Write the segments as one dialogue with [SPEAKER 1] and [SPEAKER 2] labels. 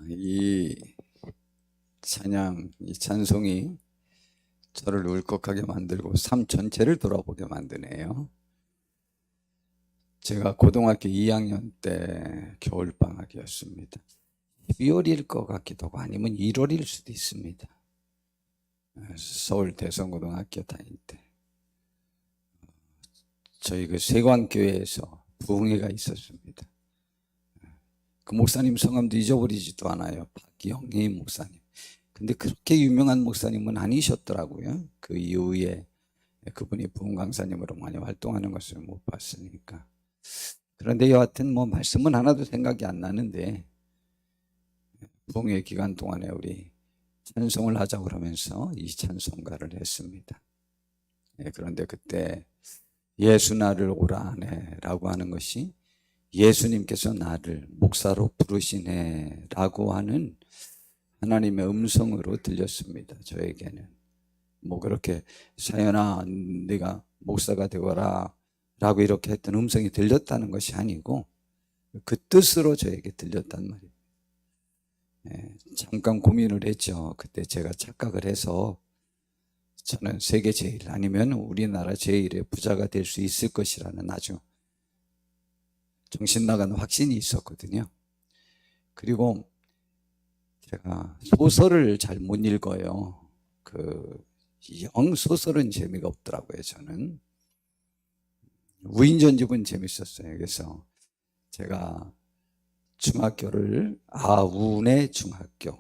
[SPEAKER 1] 이 찬양, 이 찬송이 저를 울컥하게 만들고 삶 전체를 돌아보게 만드네요. 제가 고등학교 2학년 때 겨울방학이었습니다. 12월일 것 같기도 하고 아니면 1월일 수도 있습니다. 서울 대성고등학교 다닐 때 저희 그 세관교회에서 부흥회가 있었습니다. 그 목사님 성함도 잊어버리지도 않아요. 박영희 목사님. 근데 그렇게 유명한 목사님은 아니셨더라고요. 그 이후에 그분이 부흥 강사님으로 많이 활동하는 것을 못 봤으니까. 그런데 여하튼 뭐 말씀은 하나도 생각이 안 나는데 부흥회 기간 동안에 우리 찬송을 하자 그러면서 이 찬송가를 했습니다. 그런데 그때 예수 나를 오라 하네 라고 하는 것이 예수님께서 나를 목사로 부르시네 라고 하는 하나님의 음성으로 들렸습니다. 저에게는 뭐 그렇게 사연아 네가 목사가 되거라 라고 이렇게 했던 음성이 들렸다는 것이 아니고 그 뜻으로 저에게 들렸단 말이에요. 잠깐 고민을 했죠. 그때 제가 착각을 해서 저는 세계 제일 아니면 우리나라 제일의 부자가 될 수 있을 것이라는 아주 정신 나간 확신이 있었거든요. 그리고 제가 소설을 잘 못 읽어요. 영 소설은 재미가 없더라고요. 저는 우인전집은 재밌었어요. 그래서 제가 중학교를 아우네 중학교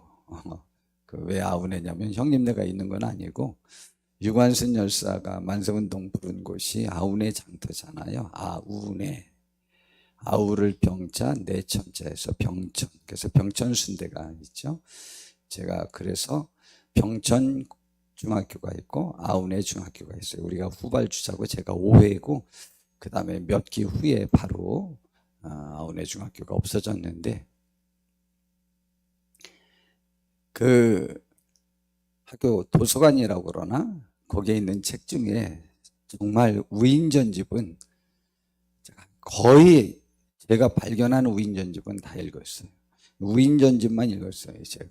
[SPEAKER 1] 왜 아우네냐면 형님네가 있는 건 아니고 유관순 열사가 만세운동 부른 곳이 아우네 장터잖아요. 아우네 아우를 병자 내천자에서 병천, 그래서 병천 순대가 있죠. 제가 그래서 병천 중학교가 있고 아우네 중학교가 있어요. 우리가 후발주자고 제가 5회고 그 다음에 몇 기 후에 바로 아우네 중학교가 없어졌는데 그 학교 도서관이라고 그러나 거기에 있는 책 중에 정말 우인전집은 거의 제가 발견한 우인전집은 다 읽었어요. 우인전집만 읽었어요, 제가.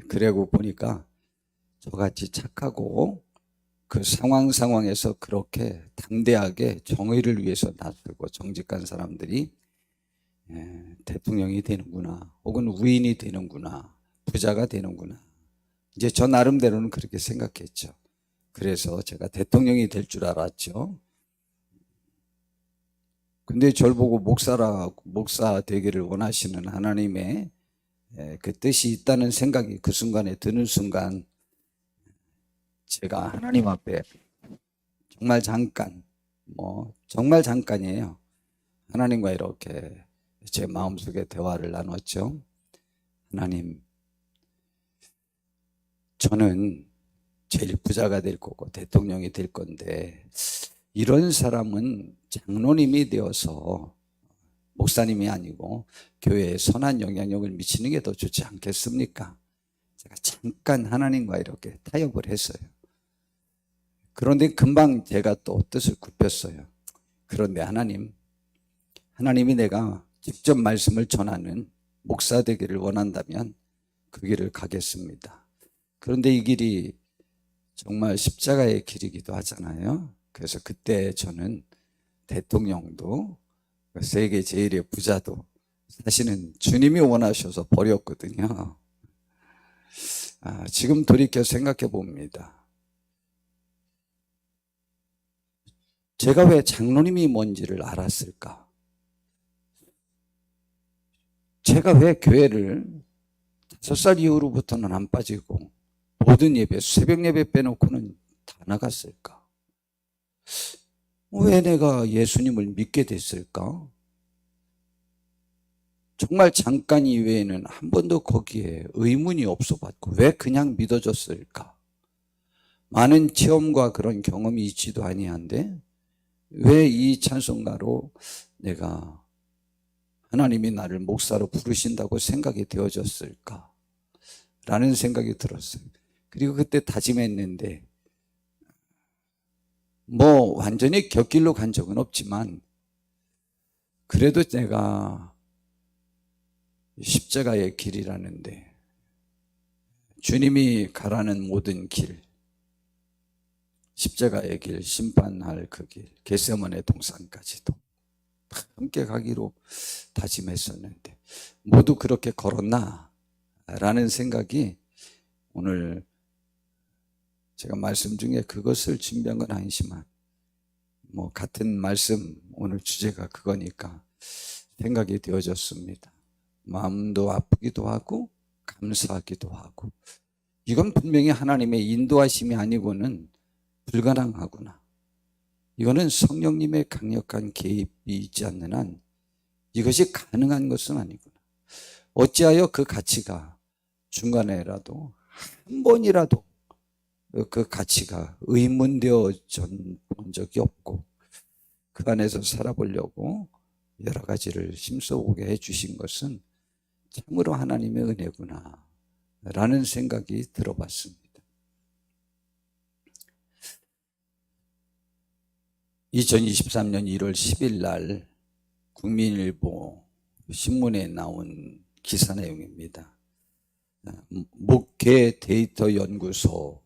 [SPEAKER 1] 그러고 보니까 저같이 착하고 그 상황에서 그렇게 담대하게 정의를 위해서 나서고 정직한 사람들이 대통령이 되는구나, 혹은 우인이 되는구나, 부자가 되는구나. 이제 저 나름대로는 그렇게 생각했죠. 그래서 제가 대통령이 될 줄 알았죠. 근데 절 보고 목사 되기를 원하시는 하나님의 그 뜻이 있다는 생각이 그 순간에 드는 순간 제가 하나님 앞에 정말 잠깐이에요. 하나님과 이렇게 제 마음속에 대화를 나눴죠. 하나님, 저는 제일 부자가 될 거고 대통령이 될 건데 이런 사람은 장로님이 되어서 목사님이 아니고 교회에 선한 영향력을 미치는 게 더 좋지 않겠습니까? 제가 잠깐 하나님과 이렇게 타협을 했어요. 그런데 금방 제가 또 뜻을 굽혔어요. 그런데 하나님이 내가 직접 말씀을 전하는 목사 되기를 원한다면 그 길을 가겠습니다. 그런데 이 길이 정말 십자가의 길이기도 하잖아요. 그래서 그때 저는 대통령도 세계 제일의 부자도 사실은 주님이 원하셔서 버렸거든요. 지금 돌이켜 생각해 봅니다. 제가 왜 장로님이 뭔지를 알았을까? 제가 왜 교회를 5살 이후로부터는 안 빠지고 모든 예배, 새벽 예배 빼놓고는 다 나갔을까? 왜 내가 예수님을 믿게 됐을까? 정말 잠깐 이외에는 한 번도 거기에 의문이 없어봤고 왜 그냥 믿어졌을까? 많은 체험과 그런 경험이 있지도 아니한데 왜 이 찬송가로 내가 하나님이 나를 목사로 부르신다고 생각이 되어졌을까? 라는 생각이 들었어요. 그리고 그때 다짐했는데 뭐 완전히 곁길로 간 적은 없지만 그래도 내가 십자가의 길이라는데 주님이 가라는 모든 길, 십자가의 길, 심판할 그 길, 겟세마네 동산까지도 함께 가기로 다짐했었는데 모두 그렇게 걸었나? 라는 생각이 오늘 제가 말씀 중에 그것을 준비한 건 아니지만 뭐 같은 말씀, 오늘 주제가 그거니까 생각이 되어졌습니다. 마음도 아프기도 하고 감사하기도 하고, 이건 분명히 하나님의 인도하심이 아니고는 불가능하구나. 이거는 성령님의 강력한 개입이 있지 않는 한 이것이 가능한 것은 아니구나. 어찌하여 그 가치가 중간에라도 한 번이라도 그 가치가 의문되어져 본 적이 없고 그 안에서 살아보려고 여러 가지를 힘써보게 해주신 것은 참으로 하나님의 은혜구나 라는 생각이 들어봤습니다. 2023년 1월 10일 날 국민일보 신문에 나온 기사 내용입니다. 목회 데이터 연구소에서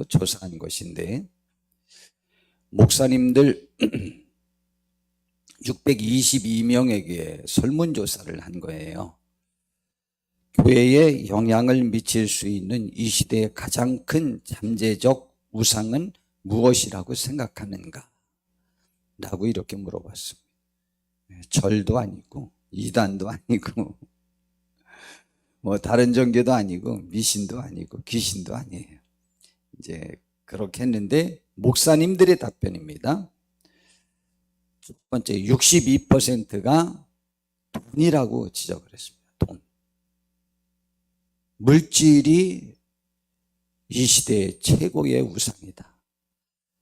[SPEAKER 1] 조사한 것인데 목사님들 622명에게 설문조사를 한 거예요. 교회에 영향을 미칠 수 있는 이 시대의 가장 큰 잠재적 우상은 무엇이라고 생각하는가? 라고 이렇게 물어봤습니다. 절도 아니고 이단도 아니고 뭐 다른 종교도 아니고 미신도 아니고 귀신도 아니에요. 이제 그렇게 했는데 목사님들의 답변입니다. 첫 번째 62%가 돈이라고 지적을 했습니다. 돈. 물질이 이 시대의 최고의 우상이다.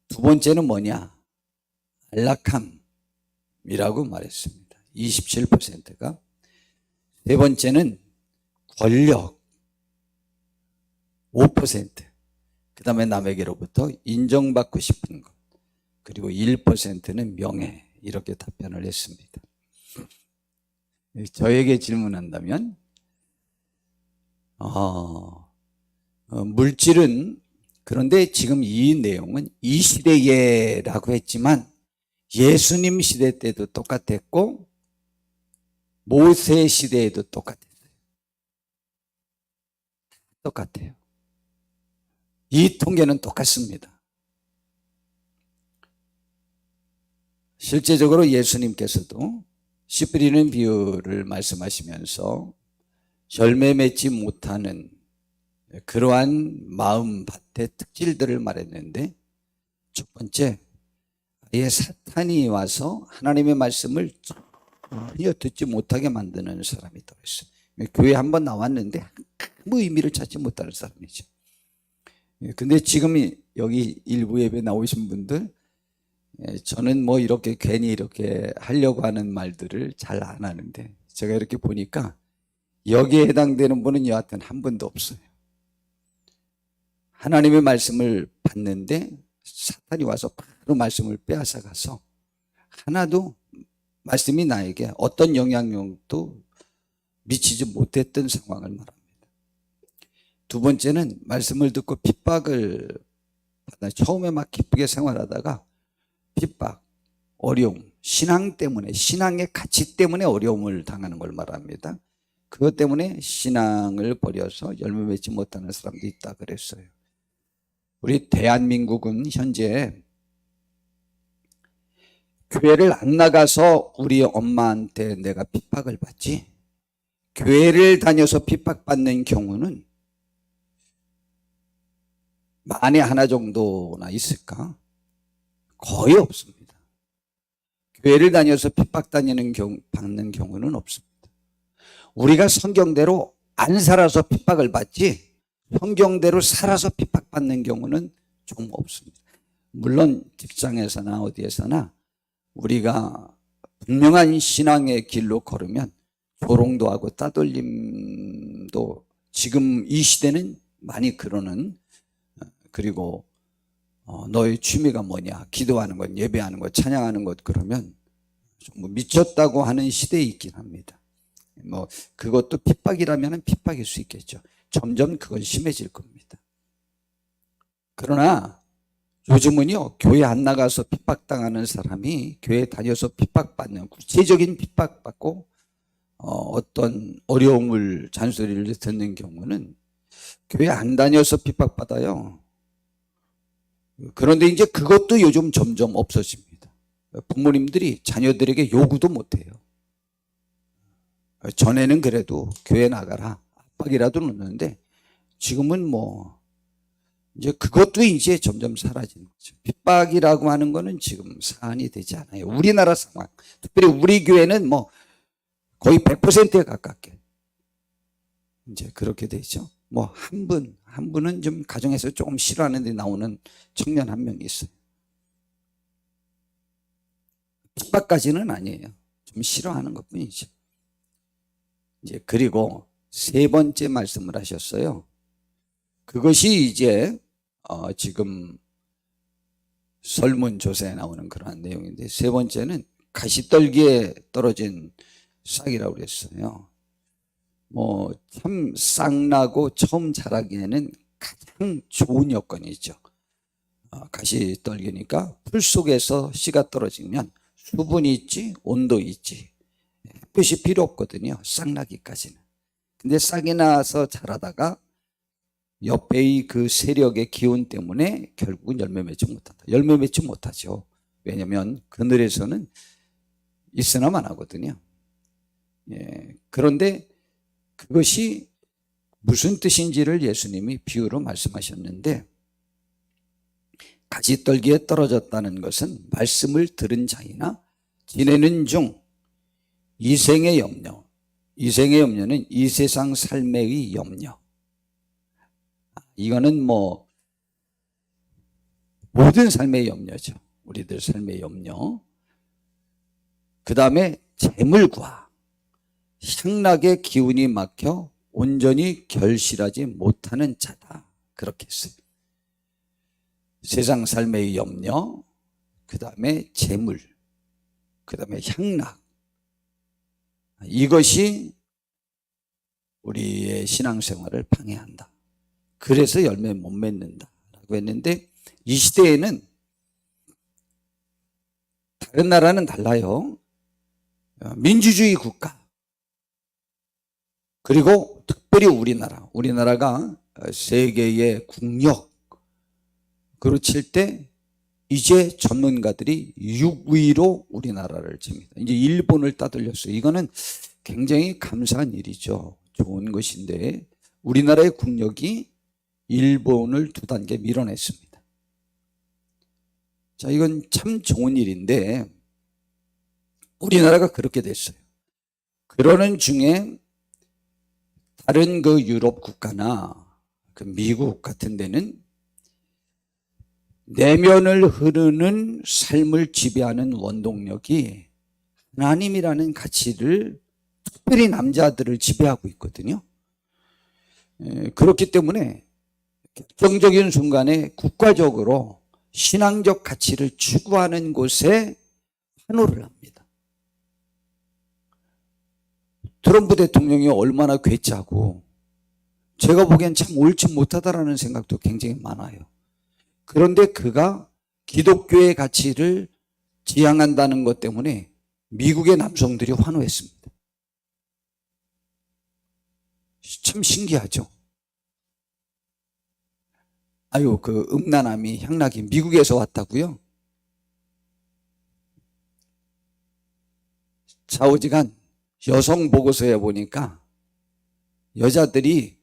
[SPEAKER 1] 두 번째는 뭐냐? 안락함이라고 말했습니다. 27%가. 세 번째는 권력 5%. 그 다음에 남에게로부터 인정받고 싶은 것. 그리고 1%는 명예. 이렇게 답변을 했습니다. 저에게 질문한다면 물질은, 그런데 지금 이 내용은 이 시대에라고 했지만 예수님 시대 때도 똑같았고 모세 시대에도 똑같았어요. 똑같아요. 이 통계는 똑같습니다. 실제적으로 예수님께서도 씨 뿌리는 비유를 말씀하시면서 열매 맺지 못하는 그러한 마음밭의 특질들을 말했는데, 첫 번째, 아예 사탄이 와서 하나님의 말씀을 전혀 듣지 못하게 만드는 사람이 더 있어요. 교회 한번 나왔는데 아무 의미를 찾지 못하는 사람이죠. 근데 지금 여기 일부 예배 나오신 분들, 저는 뭐 이렇게 괜히 이렇게 하려고 하는 말들을 잘 안 하는데 제가 이렇게 보니까 여기에 해당되는 분은 여하튼 한 분도 없어요. 하나님의 말씀을 받는데 사탄이 와서 바로 말씀을 빼앗아 가서 하나도 말씀이 나에게 어떤 영향력도 미치지 못했던 상황을 말합니다. 두 번째는 말씀을 듣고 핍박을 받아 처음에 막 기쁘게 생활하다가 핍박, 어려움, 신앙 때문에, 신앙의 가치 때문에 어려움을 당하는 걸 말합니다. 그것 때문에 신앙을 버려서 열매 맺지 못하는 사람도 있다 그랬어요. 우리 대한민국은 현재 교회를 안 나가서 우리 엄마한테 내가 핍박을 받지, 교회를 다녀서 핍박받는 경우는 만에 하나 정도나 있을까? 거의 없습니다. 교회를 다녀서 핍박받는 경우는 없습니다. 우리가 성경대로 안 살아서 핍박을 받지 성경대로 살아서 핍박받는 경우는 좀 없습니다. 물론 직장에서나 어디에서나 우리가 분명한 신앙의 길로 걸으면 조롱도 하고 따돌림도 지금 이 시대는 많이 그러는, 그리고 너의 취미가 뭐냐, 기도하는 것, 예배하는 것, 찬양하는 것, 그러면 좀 미쳤다고 하는 시대에 있긴 합니다. 뭐 그것도 핍박이라면 핍박일 수 있겠죠. 점점 그건 심해질 겁니다. 그러나 요즘은요, 교회 안 나가서 핍박당하는 사람이 교회 다녀서 핍박받는, 구체적인 핍박받고 어떤 어려움을, 잔소리를 듣는 경우는 교회 안 다녀서 핍박받아요. 그런데 이제 그것도 요즘 점점 없어집니다. 부모님들이 자녀들에게 요구도 못해요. 전에는 그래도 교회 나가라 압박이라도 넣는데 지금은 뭐 이제 그것도 이제 점점 사라지는 거죠. 핍박이라고 하는 거는 지금 사안이 되지 않아요. 우리나라 상황, 특별히 우리 교회는 뭐 거의 100%에 가깝게 이제 그렇게 되죠. 뭐 한 분은 좀 가정에서 조금 싫어하는 데 나오는 청년 한 명 있어요. 핍박까지는 아니에요. 좀 싫어하는 것 뿐이죠. 이제 그리고 세 번째 말씀을 하셨어요. 그것이 이제 지금 설문조사에 나오는 그러한 내용인데, 세 번째는 가시떨기에 떨어진 싹이라고 그랬어요. 뭐 참 싹나고 처음 자라기에는 가장 좋은 여건이죠. 가시떨기니까 풀 속에서 씨가 떨어지면 수분이 있지, 온도 있지, 햇빛이 필요 없거든요. 싹나기까지는. 근데 싹이 나서 자라다가 옆의 그 세력의 기운 때문에 결국은 열매 맺지 못한다. 열매 맺지 못하죠. 왜냐하면 그늘에서는 있으나만 하거든요. 예, 그런데 그것이 무슨 뜻인지를 예수님이 비유로 말씀하셨는데, 가시떨기에 떨어졌다는 것은 말씀을 들은 자이나 지내는 중 이생의 염려, 이생의 염려는 이 세상 삶의 염려, 이거는 뭐 모든 삶의 염려죠. 우리들 삶의 염려. 그 다음에 재물과 향락의 기운이 막혀 온전히 결실하지 못하는 자다. 그렇게 했어요. 세상 삶의 염려, 그 다음에 재물, 그 다음에 향락. 이것이 우리의 신앙생활을 방해한다. 그래서 열매 못 맺는다라고 했는데, 이 시대에는 다른 나라는 달라요. 민주주의 국가, 그리고 특별히 우리나라가 세계의 국력으로 칠 때 이제 전문가들이 6위로 우리나라를 칩니다. 이제 일본을 따돌렸어요. 이거는 굉장히 감사한 일이죠. 좋은 것인데 우리나라의 국력이 일본을 2단계 밀어냈습니다. 자, 이건 참 좋은 일인데 우리나라가 그렇게 됐어요. 그러는 중에 다른 그 유럽 국가나 그 미국 같은 데는 내면을 흐르는 삶을 지배하는 원동력이 하나님이라는 가치를, 특별히 남자들을 지배하고 있거든요. 그렇기 때문에 결정적인 순간에 국가적으로 신앙적 가치를 추구하는 곳에 환호를 합니다. 트럼프 대통령이 얼마나 괴짜고 제가 보기엔 참 옳지 못하다라는 생각도 굉장히 많아요. 그런데 그가 기독교의 가치를 지향한다는 것 때문에 미국의 남성들이 환호했습니다. 참 신기하죠. 아유, 그 음란함이, 향락이 미국에서 왔다고요? 좌우지간 여성 보고서에 보니까 여자들이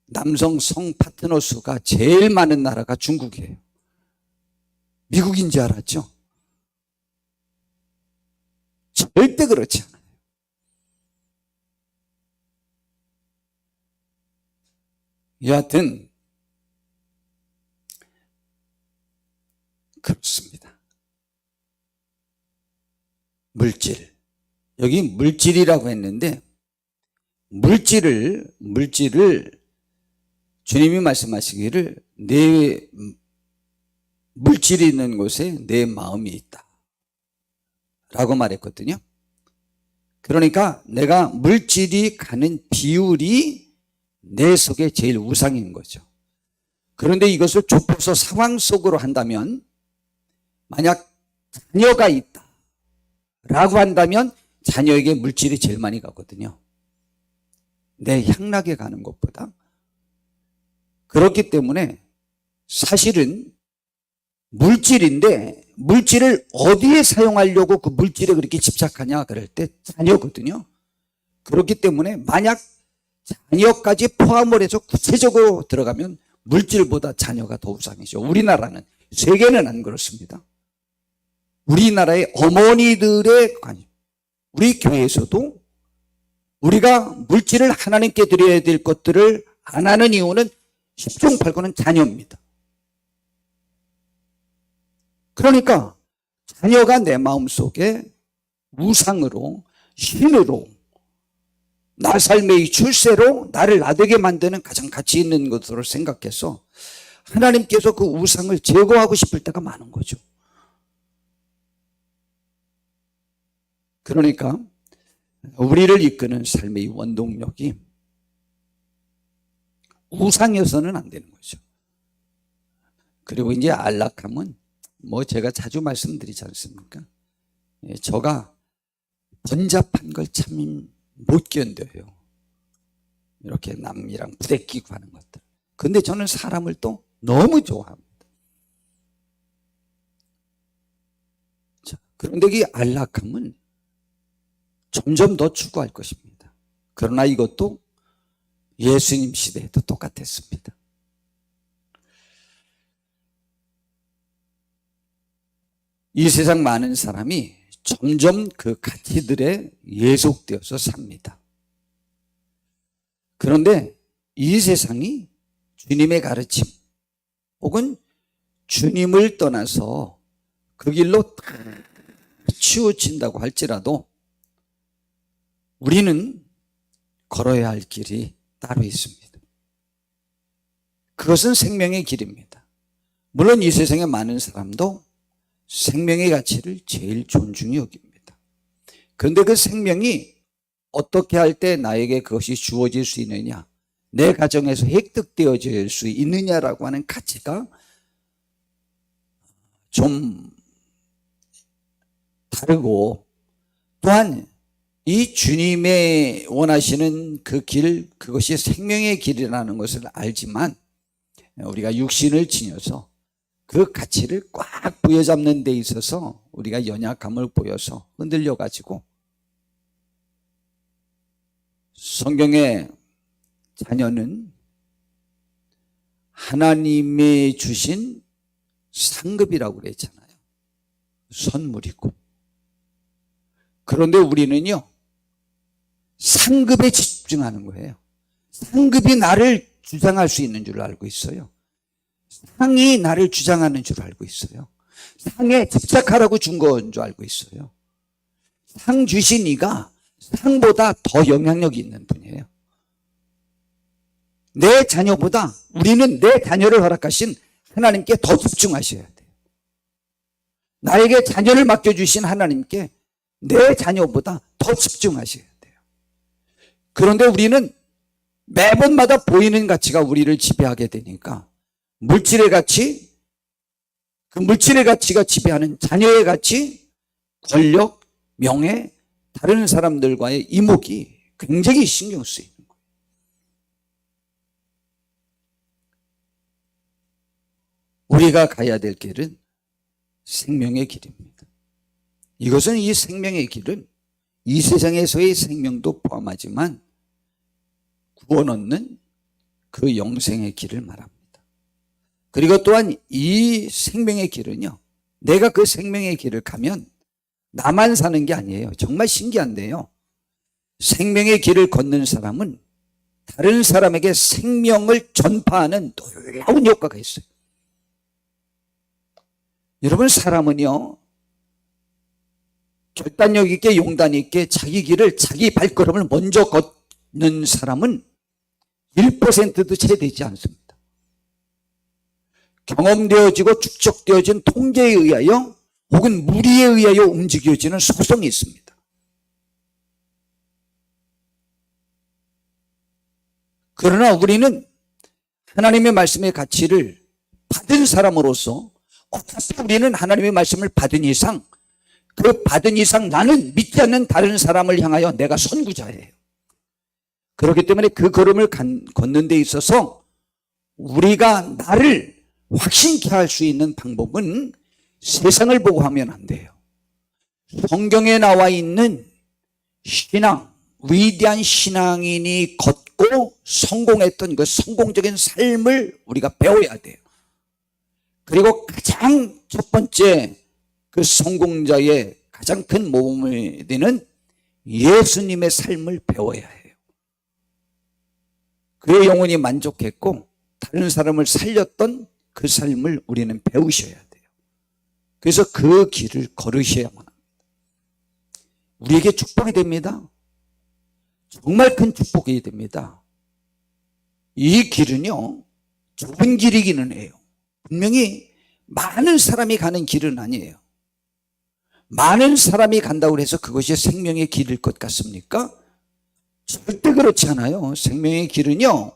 [SPEAKER 1] 남성 성 파트너 수가 제일 많은 나라가 중국이에요. 미국인 줄 알았죠? 절대 그렇지 않아요. 여하튼 그렇습니다. 물질, 여기 물질이라고 했는데 물질을 주님이 말씀하시기를 내 물질이 있는 곳에 내 마음이 있다 라고 말했거든요. 그러니까 내가 물질이 가는 비율이 내 속에 제일 우상인 거죠. 그런데 이것을 좁혀서 상황 속으로 한다면, 만약 자녀가 있다 라고 한다면 자녀에게 물질이 제일 많이 가거든요. 내 향락에 가는 것보다. 그렇기 때문에 사실은 물질인데, 물질을 어디에 사용하려고 그 물질에 그렇게 집착하냐 그럴 때 자녀거든요. 그렇기 때문에 만약 자녀까지 포함을 해서 구체적으로 들어가면 물질보다 자녀가 더 우상이죠. 우리나라는, 세계는 안 그렇습니다. 우리나라의 어머니들의 관심, 우리 교회에서도 우리가 물질을 하나님께 드려야 될 것들을 안 하는 이유는 10중 8구는 자녀입니다. 그러니까 자녀가 내 마음속에 우상으로, 신으로, 나 삶의 출세로 나를 나되게 만드는 가장 가치 있는 것으로 생각해서 하나님께서 그 우상을 제거하고 싶을 때가 많은 거죠. 그러니까 우리를 이끄는 삶의 원동력이 우상이어서는 안 되는 거죠. 그리고 이제 안락함은 제가 자주 말씀드리지 않습니까? 저가 번잡한 걸 참 못 견뎌요. 이렇게 남이랑 부대끼고 하는 것들. 근데 저는 사람을 또 너무 좋아합니다. 자, 그런데 이 안락함은 점점 더 추구할 것입니다. 그러나 이것도 예수님 시대에도 똑같았습니다. 이 세상 많은 사람이 점점 그 가치들에 예속되어서 삽니다. 그런데 이 세상이 주님의 가르침 혹은 주님을 떠나서 그 길로 치우친다고 할지라도 우리는 걸어야 할 길이 따로 있습니다. 그것은 생명의 길입니다. 물론 이 세상에 많은 사람도 생명의 가치를 제일 존중히 여깁니다. 그런데 그 생명이 어떻게 할 때 나에게 그것이 주어질 수 있느냐, 내 가정에서 획득되어질 수 있느냐라고 하는 가치가 좀 다르고, 또한 이 주님의 원하시는 그 길, 그것이 생명의 길이라는 것을 알지만 우리가 육신을 지녀서 그 가치를 꽉 부여잡는 데 있어서 우리가 연약함을 보여서 흔들려 가지고, 성경의 자녀는 하나님이 주신 상급이라고 그랬잖아요. 선물이고. 그런데 우리는요, 상급에 집중하는 거예요. 상급이 나를 주장할 수 있는 줄 알고 있어요. 상이 나를 주장하는 줄 알고 있어요. 상에 집착하라고 준 건 줄 알고 있어요. 상 주신 이가 상보다 더 영향력이 있는 분이에요. 내 자녀보다, 우리는 내 자녀를 허락하신 하나님께 더 집중하셔야 돼요. 나에게 자녀를 맡겨주신 하나님께 내 자녀보다 더 집중하셔야 돼요. 그런데 우리는 매번마다 보이는 가치가 우리를 지배하게 되니까 물질의 가치, 그 물질의 가치가 지배하는 자녀의 가치, 권력, 명예, 다른 사람들과의 이목이 굉장히 신경 쓰이는 거예요. 우리가 가야 될 길은 생명의 길입니다. 이것은, 이 생명의 길은 이 세상에서의 생명도 포함하지만 구원 얻는 그 영생의 길을 말합니다. 그리고 또한 이 생명의 길은요, 내가 그 생명의 길을 가면 나만 사는 게 아니에요. 정말 신기한데요, 생명의 길을 걷는 사람은 다른 사람에게 생명을 전파하는 놀라운 효과가 있어요. 여러분, 사람은요, 결단력 있게, 용단 있게 자기 길을, 자기 발걸음을 먼저 걷는 사람은 1%도 채 되지 않습니다. 경험되어지고 축적되어진 통계에 의하여 혹은 무리에 의하여 움직여지는 소송이 있습니다. 그러나 우리는 하나님의 말씀의 가치를 받은 사람으로서 어차피 우리는 하나님의 말씀을 받은 이상, 그 받은 이상 나는 믿지 않는 다른 사람을 향하여 내가 선구자예요. 그렇기 때문에 그 걸음을 걷는 데 있어서 우리가 나를 확신케 할 수 있는 방법은 세상을 보고 하면 안 돼요. 성경에 나와 있는 신앙, 위대한 신앙인이 걷고 성공했던 그 성공적인 삶을 우리가 배워야 돼요. 그리고 가장 첫 번째 그 성공자의 가장 큰 모범이 되는 예수님의 삶을 배워야 해요. 그의 영혼이 만족했고 다른 사람을 살렸던 그 삶을 우리는 배우셔야 돼요. 그래서 그 길을 걸으셔야만 합니다. 우리에게 축복이 됩니다. 정말 큰 축복이 됩니다. 이 길은요, 좁은 길이기는 해요. 분명히 많은 사람이 가는 길은 아니에요. 많은 사람이 간다고 해서 그것이 생명의 길일 것 같습니까? 절대 그렇지 않아요. 생명의 길은요,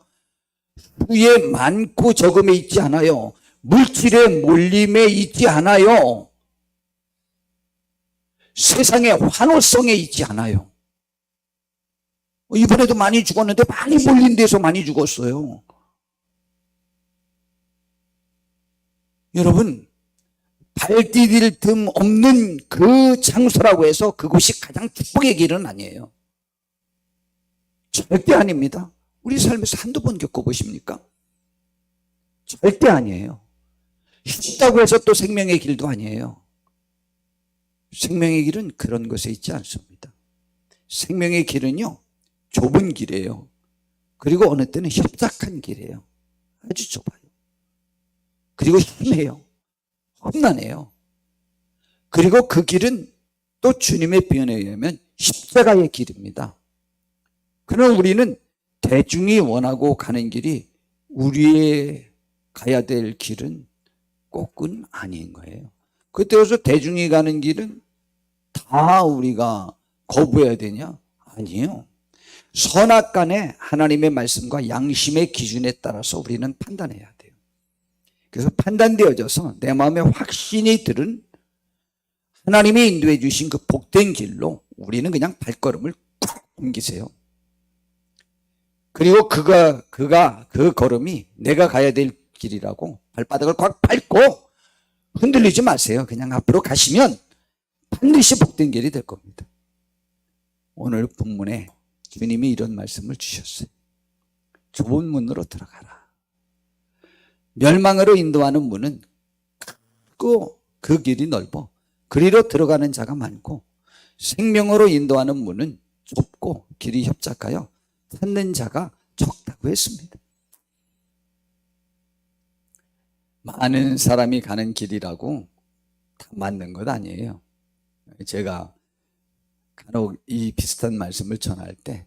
[SPEAKER 1] 수에 많고 적음에 있지 않아요. 물질의 몰림에 있지 않아요. 세상의 환호성에 있지 않아요. 이번에도 많이 죽었는데 많이 몰린 데서 많이 죽었어요. 여러분, 발 디딜 틈 없는 그 장소라고 해서 그곳이 가장 축복의 길은 아니에요. 절대 아닙니다. 우리 삶에서 한두 번 겪어보십니까? 절대 아니에요. 쉽다고 해서 또 생명의 길도 아니에요. 생명의 길은 그런 것에 있지 않습니다. 생명의 길은요, 좁은 길이에요. 그리고 어느 때는 협착한 길이에요. 아주 좁아요. 그리고 힘해요. 험난해요. 그리고 그 길은 또 주님의 표현에 의하면 십자가의 길입니다. 그러나 우리는 대중이 원하고 가는 길이 우리의 가야 될 길은 꼭은 아닌 거예요. 그때여서 대중이 가는 길은 다 우리가 거부해야 되냐? 아니에요. 선악간에 하나님의 말씀과 양심의 기준에 따라서 우리는 판단해야 돼요. 그래서 판단되어져서 내 마음에 확신이 들은 하나님이 인도해 주신 그 복된 길로 우리는 그냥 발걸음을 꽉 옮기세요. 그리고 그 걸음이 내가 가야 될 길이라고 발바닥을 꽉 밟고 흔들리지 마세요. 그냥 앞으로 가시면 반드시 복된 길이 될 겁니다. 오늘 본문에 주님이 이런 말씀을 주셨어요. 좁은 문으로 들어가라. 멸망으로 인도하는 문은 크고 그 길이 넓어 그리로 들어가는 자가 많고, 생명으로 인도하는 문은 좁고 길이 협착하여 찾는 자가 적다고 했습니다. 많은 사람이 가는 길이라고 다 맞는 것 아니에요. 제가 간혹 이 비슷한 말씀을 전할 때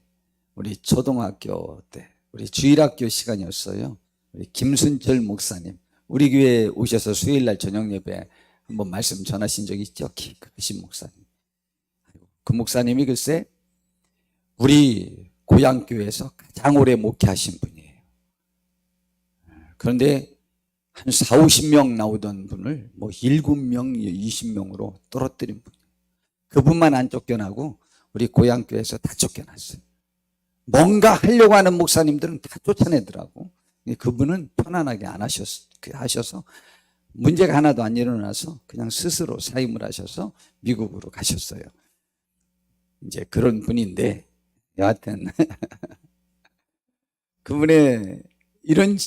[SPEAKER 1] 우리 초등학교 때 우리 주일학교 시간이었어요. 우리 김순철 목사님 우리 교회에 오셔서 수요일날 저녁 예배 한번 말씀 전하신 적이 있죠. 키 크신 목사님. 그 목사님이 글쎄 우리 고향교회에서 가장 오래 목회하신 분이에요. 그런데 한 4, 50명 나오던 분을 뭐 7명, 20명으로 떨어뜨린 분. 그분만 안 쫓겨나고 우리 고향교회에서 다 쫓겨났어요. 뭔가 하려고 하는 목사님들은 다 쫓아내더라고. 그분은 편안하게 안 하셔서 문제가 하나도 안 일어나서 그냥 스스로 사임을 하셔서 미국으로 가셨어요. 이제 그런 분인데 여하튼 그분의 이런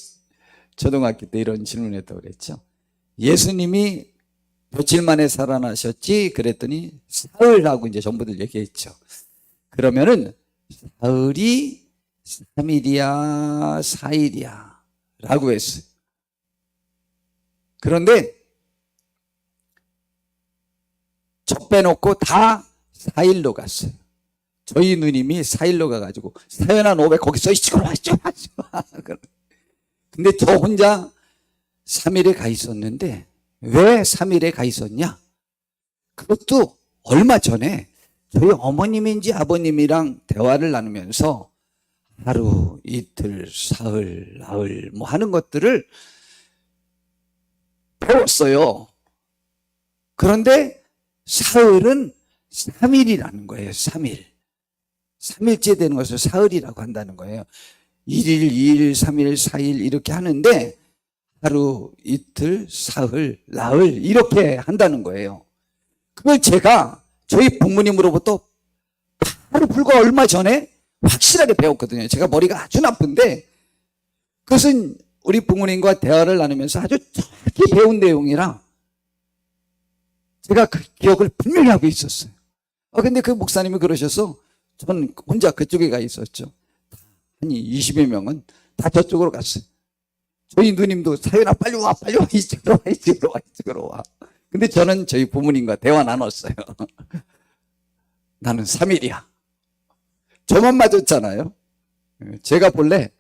[SPEAKER 1] 초등학교 때 이런 질문했다고 그랬죠. 예수님이 며칠 만에 살아나셨지? 그랬더니 사흘하고 이제 전부들 얘기했죠. 그러면은 사흘이 3일이야 4일이야 라고 했어요. 그런데 저 빼놓고 다 4일로 갔어요. 저희 누님이 4일로 가가지고 사연아 500 거기 써있지고 근데 저 혼자 3일에 가 있었는데 왜 3일에 가 있었냐? 그것도 얼마 전에 저희 어머님인지 아버님이랑 대화를 나누면서 하루, 이틀, 사흘, 나흘 뭐 하는 것들을 배웠어요. 그런데 사흘은 3일이라는 거예요. 3일. 3일째 되는 것을 사흘이라고 한다는 거예요. 1일, 2일, 3일, 4일 이렇게 하는데 하루, 이틀, 사흘, 나흘 이렇게 한다는 거예요. 그걸 제가 저희 부모님으로부터 바로 불과 얼마 전에 확실하게 배웠거든요. 제가 머리가 아주 나쁜데 그것은 우리 부모님과 대화를 나누면서 아주 정확히 배운 내용이라 제가 그 기억을 분명히 하고 있었어요. 근데 그 목사님이 그러셔서 전 혼자 그쪽에 가 있었죠. 한 20여 명은 다 저쪽으로 갔어요. 저희 누님도 사연아 빨리 와 빨리 와 이쪽으로 와 이쪽으로 와 이쪽으로 와. 근데 저는 저희 부모님과 대화 나눴어요. 나는 3일이야. 저만 맞았잖아요. 제가 본래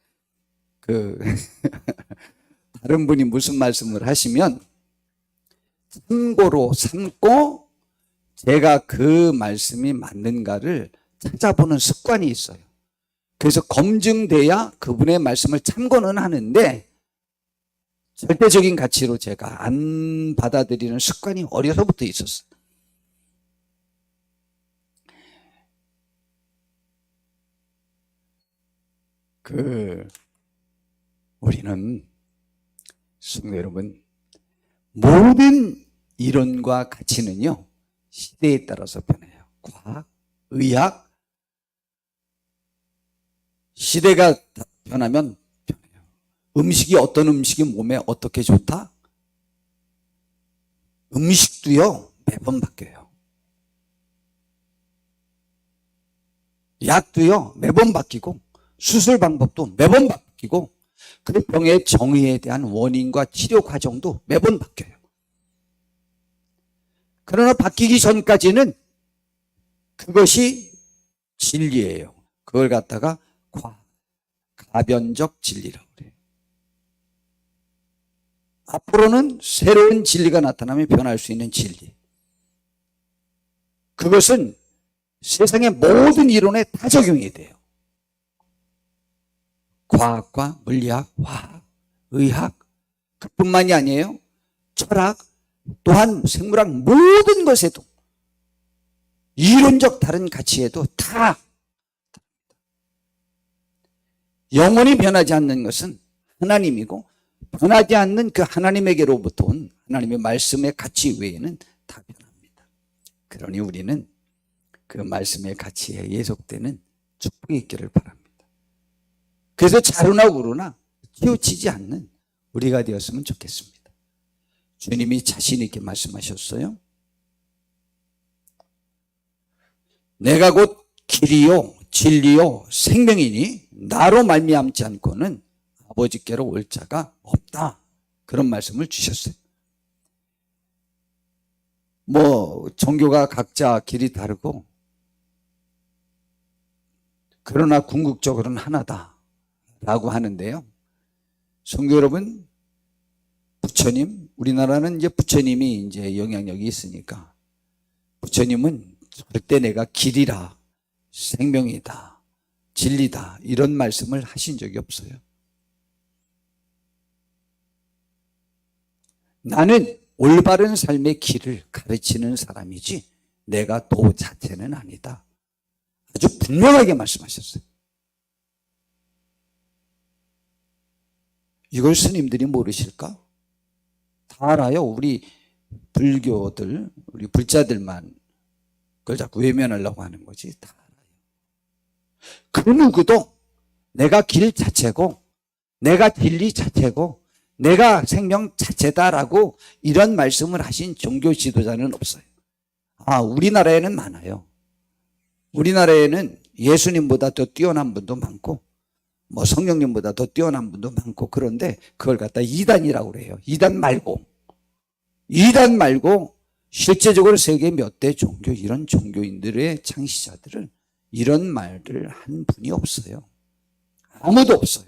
[SPEAKER 1] 다른 분이 무슨 말씀을 하시면 참고로 삼고 제가 그 말씀이 맞는가를 찾아보는 습관이 있어요. 그래서 검증돼야 그분의 말씀을 참고는 하는데 절대적인 가치로 제가 안 받아들이는 습관이 어려서부터 있었어요. 우리는 성도 여러분, 모든 이론과 가치는요 시대에 따라서 변해요. 과학, 의학, 시대가 변하면 변해요. 음식이 어떤 음식이 몸에 어떻게 좋다? 음식도요 매번 바뀌어요. 약도요 매번 바뀌고 수술 방법도 매번 바뀌고 그 병의 정의에 대한 원인과 치료 과정도 매번 바뀌어요. 그러나 바뀌기 전까지는 그것이 진리예요. 그걸 갖다가 가변적 진리라고 그래요. 앞으로는 새로운 진리가 나타나면 변할 수 있는 진리. 그것은 세상의 모든 이론에 다 적용이 돼요. 과학과 물리학, 화학, 의학, 그뿐만이 아니에요. 철학, 또한 생물학 모든 것에도 이론적 다른 가치에도 다 영원히 변하지 않는 것은 하나님이고 변하지 않는 그 하나님에게로부터 온 하나님의 말씀의 가치 외에는 다 변합니다. 그러니 우리는 그 말씀의 가치에 예속되는 축복이 있기를 바랍니다. 그래서 자루나 우루나 치우치지 않는 우리가 되었으면 좋겠습니다. 주님이 자신 있게 말씀하셨어요. 내가 곧 길이요 진리요 생명이니 나로 말미암지 않고는 아버지께로 올 자가 없다. 그런 말씀을 주셨어요. 뭐 종교가 각자 길이 다르고 그러나 궁극적으로는 하나다 라고 하는데요. 성도 여러분, 부처님, 우리나라는 이제 부처님이 이제 영향력이 있으니까 부처님은 절대 내가 길이라, 생명이다, 진리다 이런 말씀을 하신 적이 없어요. 나는 올바른 삶의 길을 가르치는 사람이지 내가 도 자체는 아니다. 아주 분명하게 말씀하셨어요. 이걸 스님들이 모르실까? 다 알아요. 우리 불교들, 우리 불자들만 그걸 자꾸 외면하려고 하는 거지. 다 알아요. 그 누구도 내가 길 자체고 내가 진리 자체고 내가 생명 자체다라고 이런 말씀을 하신 종교 지도자는 없어요. 우리나라에는 많아요. 우리나라에는 예수님보다 더 뛰어난 분도 많고 뭐 성령님보다 더 뛰어난 분도 많고 그런데 그걸 갖다 이단이라고 그래요. 이단 말고 실제적으로 세계 몇 대 종교 이런 종교인들의 창시자들은 이런 말을 한 분이 없어요. 아무도 없어요.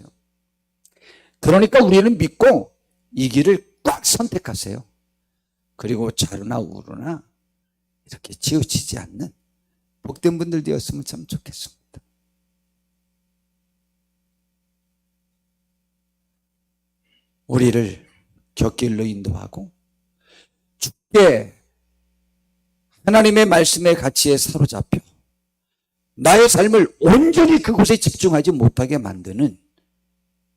[SPEAKER 1] 그러니까 우리는 믿고 이 길을 꽉 선택하세요. 그리고 자루나 우루나 이렇게 치우치지 않는 복된 분들 되었으면 참 좋겠습니다. 우리를 곁길로 인도하고 죽게 하나님의 말씀의 가치에 사로잡혀 나의 삶을 온전히 그곳에 집중하지 못하게 만드는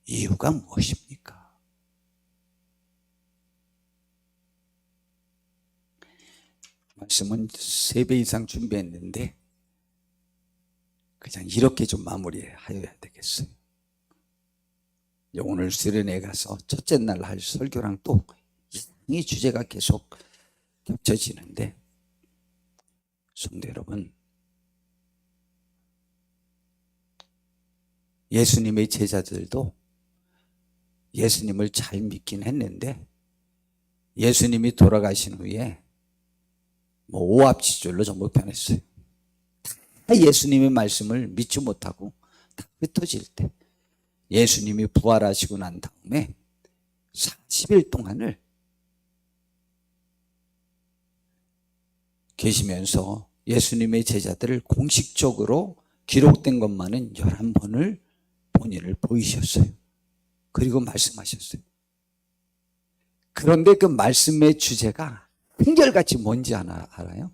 [SPEAKER 1] 이유가 무엇입니까? 말씀은 3배 이상 준비했는데 그냥 이렇게 좀 마무리하여야 되겠어요. 오늘 수련회 가서 첫째 날 할 설교랑 또 이 주제가 계속 겹쳐지는데, 성도 여러분, 예수님의 제자들도 예수님을 잘 믿긴 했는데 예수님이 돌아가신 후에 오합지졸로 전부 변했어요. 다 예수님의 말씀을 믿지 못하고 다 흩어질 때 예수님이 부활하시고 난 다음에 40일 동안을 계시면서 예수님의 제자들을 공식적으로 기록된 것만은 11번을 본인을 보이셨어요. 그리고 말씀하셨어요. 그런데 그 말씀의 주제가 한결같이 뭔지 알아요?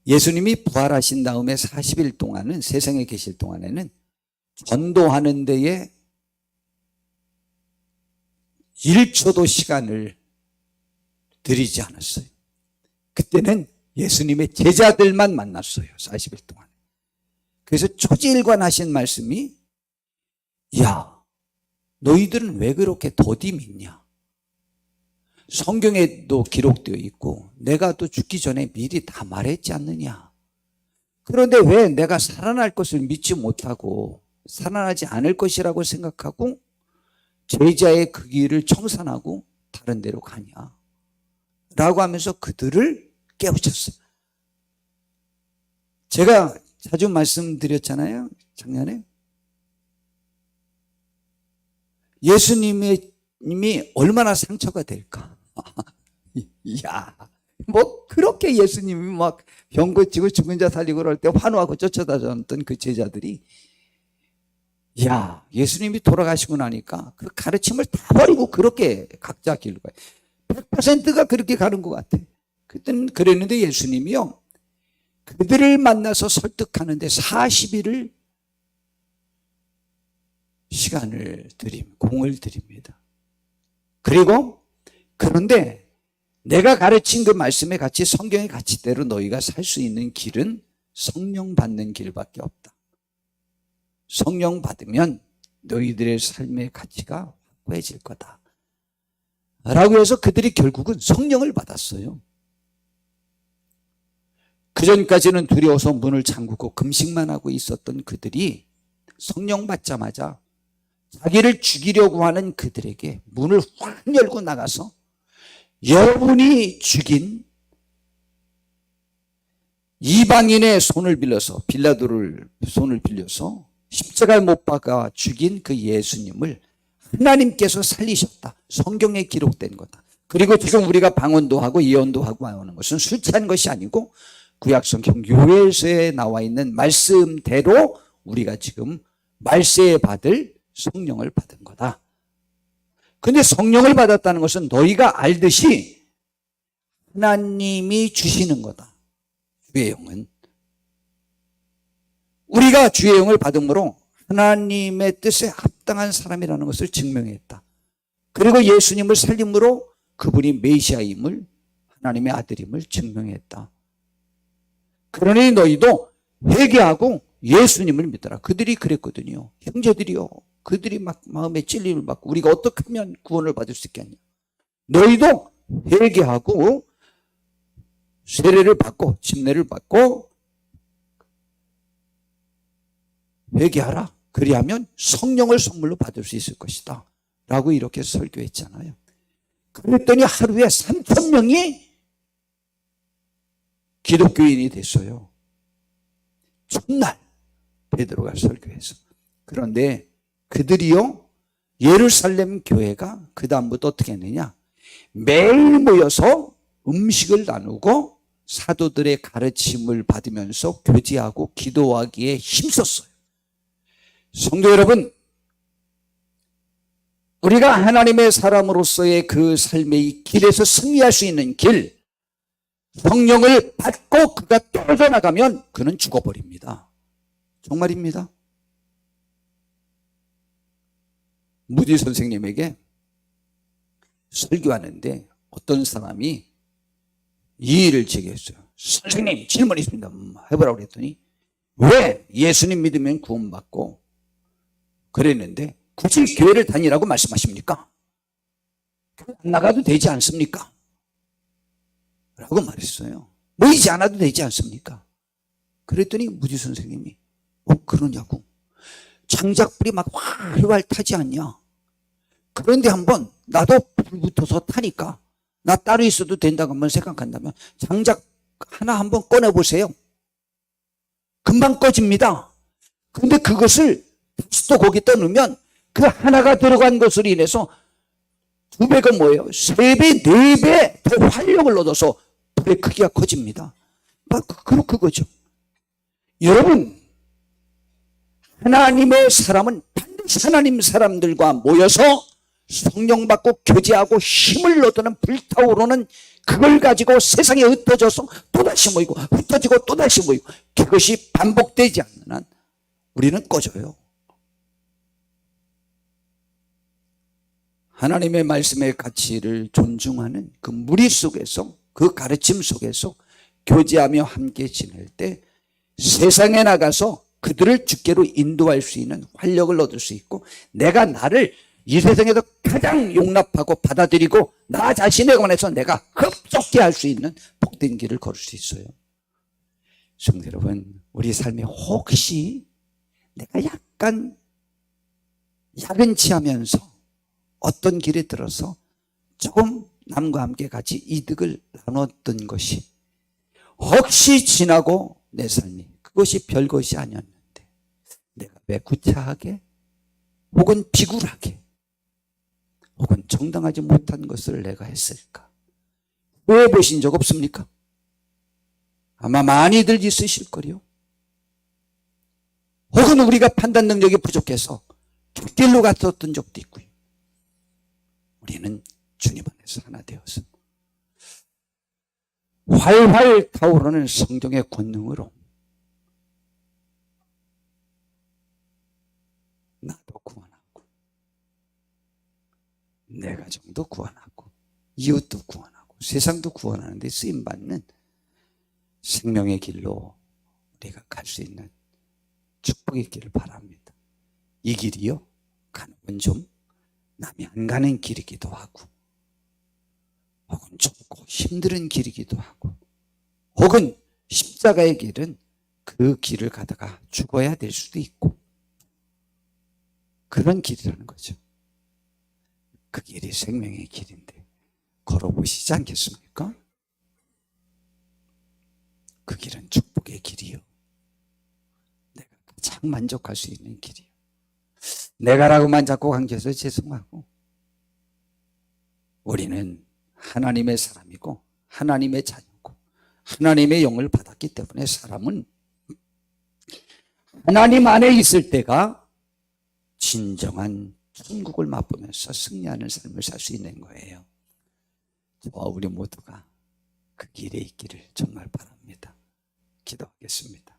[SPEAKER 1] 예수님이 부활하신 다음에 40일 동안은, 세상에 계실 동안에는 전도하는 데에 1초도 시간을 들이지 않았어요. 그때는 예수님의 제자들만 만났어요. 40일 동안. 그래서 초지일관 하신 말씀이, 야, 너희들은 왜 그렇게 더디 믿냐? 성경에도 기록되어 있고 내가 또 죽기 전에 미리 다 말했지 않느냐? 그런데 왜 내가 살아날 것을 믿지 못하고 살아나지 않을 것이라고 생각하고 제자의 그 길을 청산하고 다른 데로 가냐? 라고 하면서 그들을 깨우쳤어요. 제가 자주 말씀드렸잖아요, 작년에. 예수님이 얼마나 상처가 될까? 야, 그렇게 예수님이 막 병 고치고 죽은 자 살리고 그럴 때 환호하고 쫓아다녔던 그 제자들이, 야, 예수님이 돌아가시고 나니까 그 가르침을 다 버리고 그렇게 각자 길로 가요. 100%가 그렇게 가는 것 같아. 그때는 그랬는데 예수님이요, 그들을 만나서 설득하는데 40일을 시간을 공을 드립니다. 그리고 그런데 내가 가르친 그 말씀의 가치, 성경의 가치대로 너희가 살 수 있는 길은 성령 받는 길밖에 없다. 성령 받으면 너희들의 삶의 가치가 확고해질 거다. 라고 해서 그들이 결국은 성령을 받았어요. 그전까지는 두려워서 문을 잠그고 금식만 하고 있었던 그들이 성령 받자마자 자기를 죽이려고 하는 그들에게 문을 확 열고 나가서, 여러분이 죽인 이방인의 손을 빌려서, 빌라도를 손을 빌려서 십자가에 못 박아 죽인 그 예수님을 하나님께서 살리셨다. 성경에 기록된 거다. 그리고 지금 우리가 방언도 하고 예언도 하고 하는 것은 술 취한 것이 아니고 구약성경 요엘서에 나와 있는 말씀대로 우리가 지금 말세에 받을 성령을 받은 거다. 근데 성령을 받았다는 것은 너희가 알듯이 하나님이 주시는 거다. 주의 영은. 우리가 주의 영을 받음으로 하나님의 뜻에 합당한 사람이라는 것을 증명했다. 그리고 예수님을 살림으로 그분이 메시아임을, 하나님의 아들임을 증명했다. 그러니 너희도 회개하고 예수님을 믿어라. 그들이 그랬거든요. 형제들이요, 그들이 막 마음에 찔림을 받고 우리가 어떻게 하면 구원을 받을 수 있겠냐? 너희도 회개하고 세례를 받고 침례를 받고 회개하라. 그리하면 성령을 선물로 받을 수 있을 것이다. 라고 이렇게 설교했잖아요. 그랬더니 하루에 3,000명이 기독교인이 됐어요. 첫날 베드로가 설교해서. 그런데 그들이요, 예루살렘 교회가 그 다음부터 어떻게 했느냐, 매일 모여서 음식을 나누고 사도들의 가르침을 받으면서 교제하고 기도하기에 힘썼어요. 성도 여러분, 우리가 하나님의 사람으로서의 그 삶의 길에서 승리할 수 있는 길, 성령을 받고 그가 떨어져 나가면 그는 죽어버립니다. 정말입니다. 무디 선생님에게 설교하는데 어떤 사람이 이의를 제기했어요. 선생님, 질문 있습니다. 해보라고 그랬더니 왜 예수님 믿으면 구원받고 그랬는데 굳이 교회를 다니라고 말씀하십니까? 교회 안 나가도 되지 않습니까? 라고 말했어요. 모이지 않아도 되지 않습니까? 그랬더니 무지 선생님이 그러냐고. 장작불이 막 활활 타지 않냐? 그런데 한번 나도 불 붙어서 타니까 나 따로 있어도 된다고 한번 생각한다면 장작 하나 한번 꺼내보세요. 금방 꺼집니다. 근데 그것을 다시 또 거기다 넣으면 그 하나가 들어간 것으로 인해서 2배가 뭐예요? 3배, 4배 더 활력을 얻어서 불의 크기가 커집니다. 그거죠. 여러분, 하나님의 사람은 반드시 하나님 사람들과 모여서 성령 받고 교제하고 힘을 얻는 불타오르는 그걸 가지고 세상에 흩어져서 또다시 모이고 흩어지고 또다시 모이고 그것이 반복되지 않는 한 우리는 꺼져요. 하나님의 말씀의 가치를 존중하는 그 무리 속에서 그 가르침 속에서 교제하며 함께 지낼 때 세상에 나가서 그들을 주께로 인도할 수 있는 활력을 얻을 수 있고 내가 나를 이 세상에서 가장 용납하고 받아들이고 나 자신에 관해서 내가 흡족해 할 수 있는 복된 길을 걸을 수 있어요. 성도 여러분, 우리 삶에 혹시 내가 약간 야근치 하면서 어떤 길에 들어서 조금 남과 함께 같이 이득을 나눴던 것이 혹시 지나고 내 삶이 그것이 별것이 아니었는데 내가 왜 구차하게 혹은 비굴하게 혹은 정당하지 못한 것을 내가 했을까? 후회해 보신 적 없습니까? 아마 많이들 있으실 거요. 혹은 우리가 판단 능력이 부족해서 곁길로 갔었던 적도 있고요. 우리는 주님 안에서 하나 되어서 활활 타오르는 성령의 권능으로 나도 구원하고 내 가정도 구원하고 이웃도 구원하고 세상도 구원하는 데 쓰임받는 생명의 길로 우리가 갈 수 있는 축복의 길을 바랍니다. 이 길이요, 가는 건 좀 남이 안 가는 길이기도 하고 혹은 좁고 힘든 길이기도 하고 혹은 십자가의 길은 그 길을 가다가 죽어야 될 수도 있고 그런 길이라는 거죠. 그 길이 생명의 길인데 걸어보시지 않겠습니까? 그 길은 축복의 길이요. 내가 가장 만족할 수 있는 길이요. 내가라고만 자꾸 강조해서 죄송하고 우리는 하나님의 사람이고 하나님의 자녀고 하나님의 영을 받았기 때문에 사람은 하나님 안에 있을 때가 진정한 천국을 맛보면서 승리하는 삶을 살 수 있는 거예요. 저와 우리 모두가 그 길에 있기를 정말 바랍니다. 기도하겠습니다.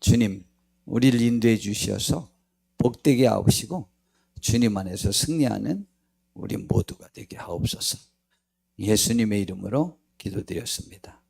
[SPEAKER 1] 주님, 우리를 인도해 주셔서 복되게 하옵시고 주님 안에서 승리하는 우리 모두가 되게 하옵소서. 예수님의 이름으로 기도드렸습니다.